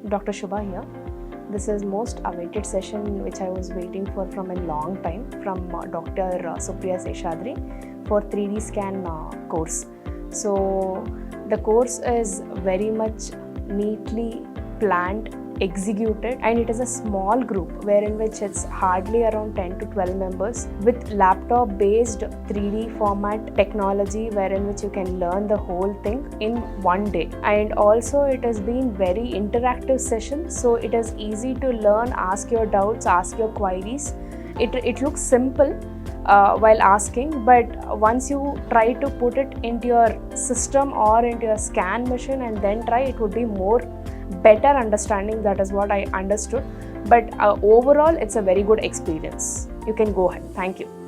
Dr. Shubha here. This is most awaited session which I was waiting for from a long time from Dr. Supriya Seshadri for 3D scan course. So the course is very much neatly planned, executed, and it is a small group wherein which it's hardly around 10 to 12 members with laptop based 3D format technology wherein which you can learn the whole thing in one day. And also it has been very interactive session, so it is easy to learn, ask your doubts, ask your queries. It looks simple while asking, but once you try to put it into your system or into your scan machine and then try, it would be more better understanding. That is what I understood, but overall it's a very good experience. You can go ahead. Thank you.